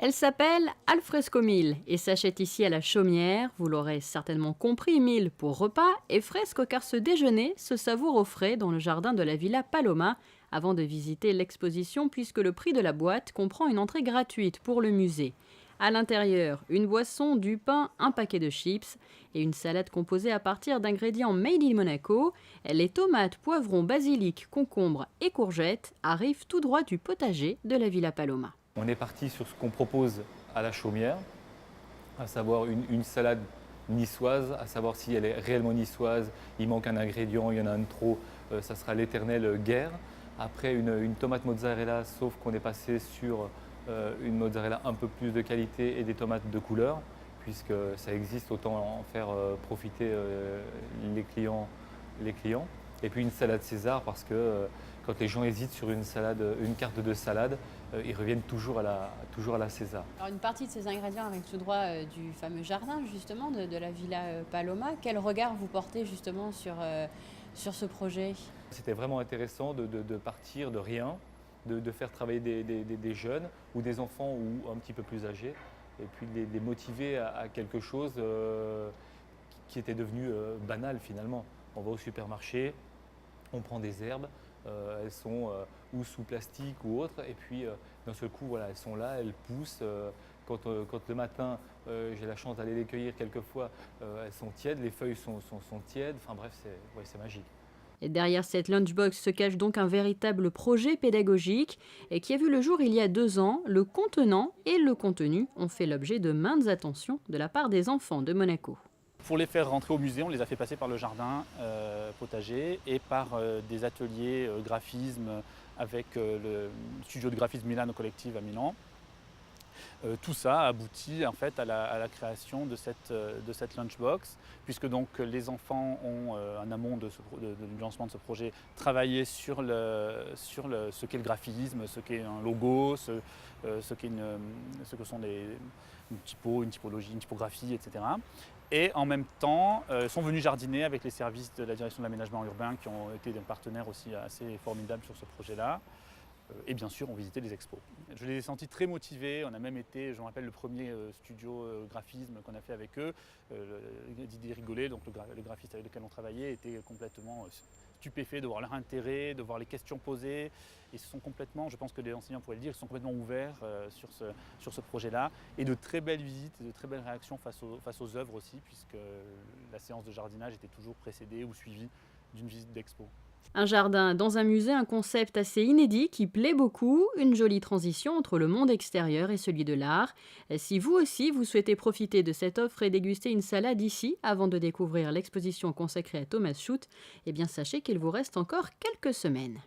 Elle s'appelle Alfresco Mille et s'achète ici à la Chaumière. Vous l'aurez certainement compris, mille pour repas et fresco car ce déjeuner se savoure au frais dans le jardin de la Villa Paloma avant de visiter l'exposition puisque le prix de la boîte comprend une entrée gratuite pour le musée. À l'intérieur, une boisson, du pain, un paquet de chips et une salade composée à partir d'ingrédients made in Monaco. Les tomates, poivrons, basilic, concombres et courgettes arrivent tout droit du potager de la Villa Paloma. On est parti sur ce qu'on propose à la Chaumière, à savoir une salade niçoise, à savoir si elle est réellement niçoise, il manque un ingrédient, il y en a un de trop, ça sera l'éternelle guerre. Après une tomate mozzarella, sauf qu'on est passé sur une mozzarella un peu plus de qualité et des tomates de couleur, puisque ça existe, autant en faire profiter les clients. Et puis une salade César, parce que quand les gens hésitent sur une carte de salade, ils reviennent toujours à la César. Alors une partie de ces ingrédients arrive tout droit du fameux jardin justement de la Villa Paloma. Quel regard vous portez justement sur ce projet? C'était vraiment intéressant de partir de rien, de faire travailler des jeunes ou des enfants ou un petit peu plus âgés, et puis de les motiver à quelque chose qui était devenu banal finalement. On va au supermarché, on prend des herbes, elles sont ou sous plastique ou autre, et puis d'un seul coup, voilà, elles sont là, elles poussent. Quand le matin, j'ai la chance d'aller les cueillir quelquefois, elles sont tièdes, les feuilles sont tièdes, enfin bref, c'est magique. Et derrière cette lunchbox se cache donc un véritable projet pédagogique et qui a vu le jour il y a 2 ans. Le contenant et le contenu ont fait l'objet de maintes attentions de la part des enfants de Monaco. Pour les faire rentrer au musée, on les a fait passer par le jardin potager et par des ateliers graphisme avec le studio de graphisme Milano Collective à Milan. Tout ça aboutit en fait à la création de cette lunchbox, puisque donc les enfants ont, en amont du lancement de ce projet, travaillé sur ce qu'est le graphisme, ce qu'est un logo, ce que sont une typologie, une typographie, etc. Et en même temps, sont venus jardiner avec les services de la direction de l'aménagement urbain qui ont été des partenaires aussi assez formidables sur ce projet-là. Et bien sûr, on visitait les expos. Je les ai sentis très motivés. On a même été, je me rappelle, le premier studio graphisme qu'on a fait avec eux. Didier Rigolet, donc le graphiste avec lequel on travaillait, était complètement stupéfait de voir leur intérêt, de voir les questions posées. Ils se sont complètement, je pense que les enseignants pourraient le dire, ils se sont complètement ouverts sur ce projet-là. Et de très belles visites, de très belles réactions face aux œuvres aussi, puisque la séance de jardinage était toujours précédée ou suivie d'une visite d'expo. Un jardin dans un musée, un concept assez inédit qui plaît beaucoup, une jolie transition entre le monde extérieur et celui de l'art. Si vous aussi vous souhaitez profiter de cette offre et déguster une salade ici avant de découvrir l'exposition consacrée à Thomas Schutt, eh bien sachez qu'il vous reste encore quelques semaines.